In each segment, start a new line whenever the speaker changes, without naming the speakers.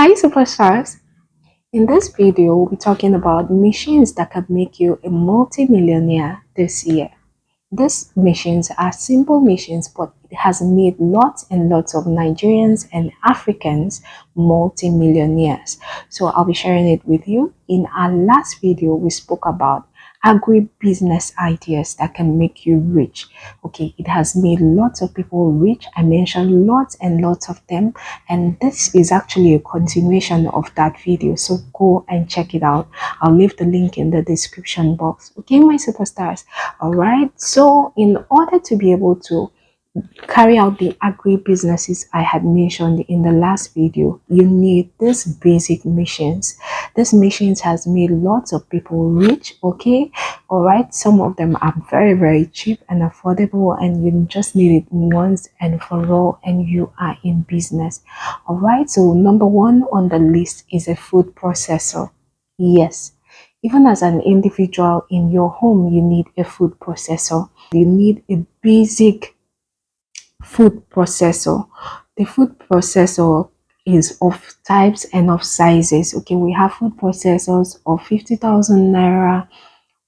Hi superstars! In this video, we'll be talking about machines that can make you a multi-millionaire this year. These machines are simple machines, but it has made lots and lots of Nigerians and Africans multi-millionaires. So I'll be sharing it with you. In our last video, we spoke about agri-business ideas that can make you rich. Okay, it has made lots of people rich. I mentioned lots and lots of them, and this is actually a continuation of that video, so go and check it out. I'll leave the link in the description box. Okay, my superstars. All right, so in order to be able to carry out the agri-businesses I had mentioned in the last video, you need these basic machines. These machines has made lots of people rich. Okay, all right, some of them are very cheap and affordable, and you just need it once and for all, and you are in business. All right, so number one on the list is a food processor. Yes, even as an individual in your home, you need a food processor. You need a basic food processor. The food processor is of types and of sizes. Okay, we have food processors of 50,000 naira,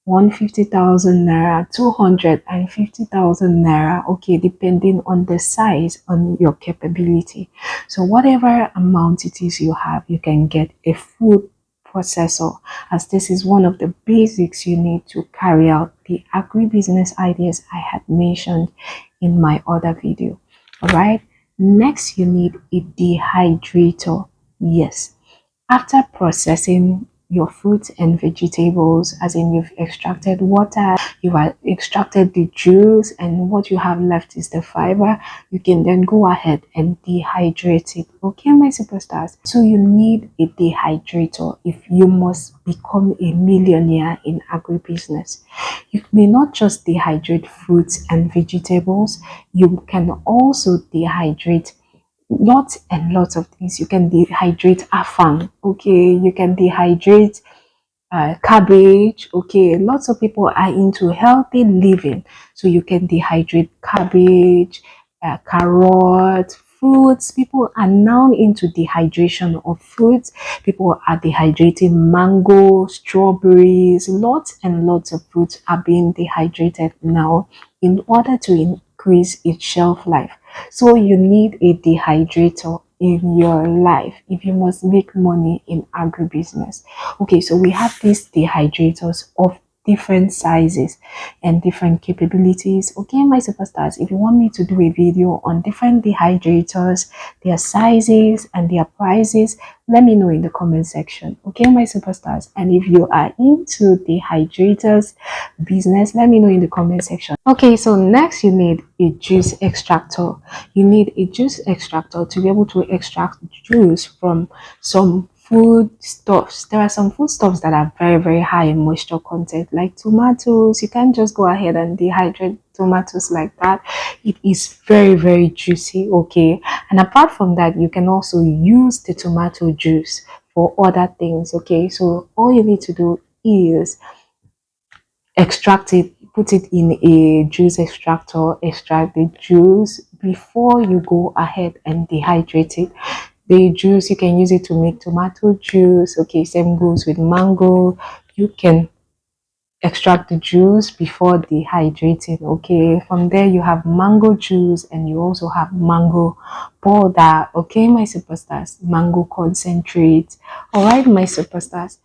150,000 naira, 250,000 naira. Okay, depending on the size, on your capability. So whatever amount it is you have, you can get a food processor, as this is one of the basics you need to carry out the agribusiness ideas I had mentioned in my other video. All right, next you need a dehydrator. Yes, after processing your fruits and vegetables, as in you've extracted water, you've extracted the juice, and what you have left is the fiber, you can then go ahead and dehydrate it. Okay, my superstars, so you need a dehydrator if you must become a millionaire in agribusiness. You may not just dehydrate fruits and vegetables, you can also dehydrate lots and lots of things. You can dehydrate afang. Okay, you can dehydrate cabbage. Okay, lots of people are into healthy living, so you can dehydrate cabbage, carrot, fruits. People are now into dehydration of fruits. People are dehydrating mango, strawberries. Lots and lots of fruits are being dehydrated now in order to increase its shelf life. So you need a dehydrator in your life if you must make money in agribusiness. Okay, so we have these dehydrators of different sizes and different capabilities. Okay, my superstars, if you want me to do a video on different dehydrators, their sizes and their prices, let me know in the comment section. Okay, my superstars, and if you are into dehydrators business, let me know in the comment section. Okay, so next you need a juice extractor. You need a juice extractor to be able to extract juice from some foodstuffs. There are some foodstuffs that are very high in moisture content, like tomatoes. You can't just go ahead and dehydrate tomatoes like that. It is very juicy. Okay, and apart from that, you can also use the tomato juice for other things. Okay, so all you need to do is extract it, put it in a juice extractor, extract the juice before you go ahead and dehydrate it. The juice, you can use it to make tomato juice. Okay, same goes with mango. You can extract the juice before dehydrating. Okay, from there you have mango juice, and you also have mango powder. Okay, my superstars, mango concentrate. All right, my superstars.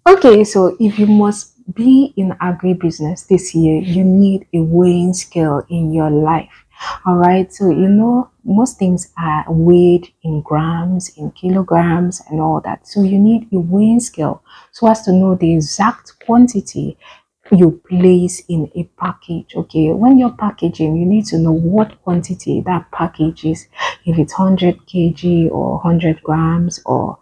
Okay, so if you must be in agribusiness this year, you need a weighing scale in your life. All right, so you know most things are weighed in grams, in kilograms, and all that. So you need a weighing scale so as to know the exact quantity you place in a package. Okay, when you're packaging, you need to know what quantity that package is, if it's 100 kg or 100 grams or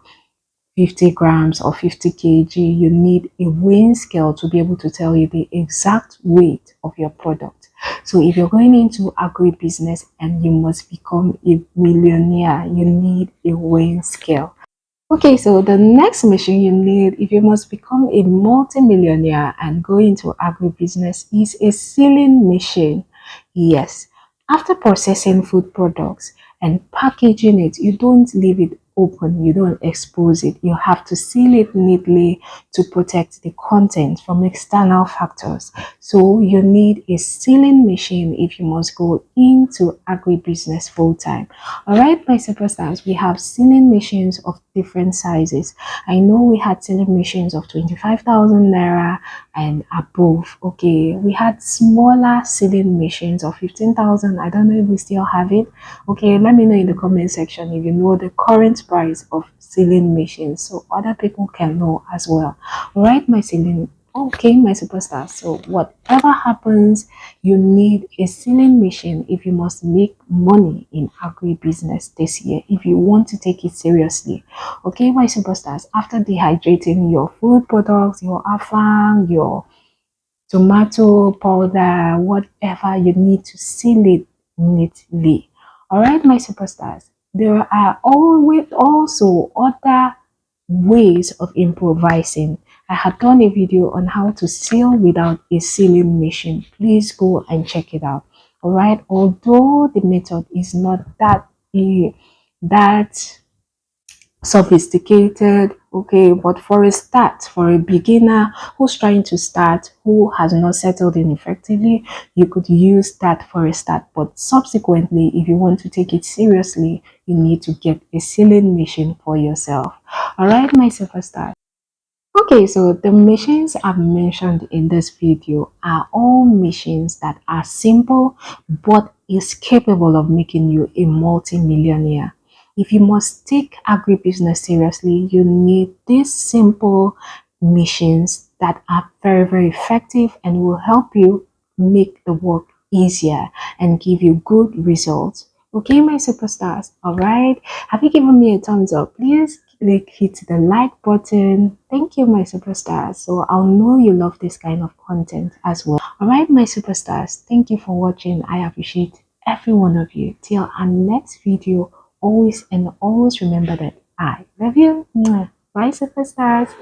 50 grams or 50 kg. You need a weighing scale to be able to tell you the exact weight of your product. So if you're going into agribusiness and you must become a millionaire, you need a weighing scale. Okay, so the next machine you need if you must become a multi-millionaire and go into agribusiness is a sealing machine. Yes, after processing food products and packaging it, you don't leave it open, you don't expose it. You have to seal it neatly to protect the content from external factors. So you need a sealing machine if you must go into agribusiness full time. All right, my superstars, we have sealing machines of different sizes. I know we had sealing machines of 25,000 naira and above. Okay, we had smaller sealing machines of 15,000. I don't know if we still have it. Okay, let me know in the comment section if you know the current price of sealing machines so other people can know as well. All right, my sealing. Okay, my superstar. So whatever happens, you need a sealing machine if you must make money in agribusiness this year. If you want to take it seriously, okay, my superstars. After dehydrating your food products, your afang, your tomato powder, whatever you need to seal it neatly. All right, my superstars. There are always also other ways of improvising. I had done a video on how to seal without a sealing machine. Please go and check it out. All right, although the method is not that sophisticated, okay, but for a start, for a beginner who's trying to start, who has not settled in effectively, you could use that for a start. But subsequently, if you want to take it seriously, you need to get a sealing machine for yourself. All right, my superstar. Okay, so the machines I've mentioned in this video are all machines that are simple but is capable of making you a multi-millionaire. If you must take agribusiness seriously, you need these simple machines that are very, very effective and will help you make the work easier and give you good results. Okay, my superstars. All right. Have you given me a thumbs up? Please hit the like button. Thank you, my superstars. So I'll know you love this kind of content as well. All right, my superstars. Thank you for watching. I appreciate every one of you. Till our next video, always and always remember that I love you. Mwah. Bye, superstars.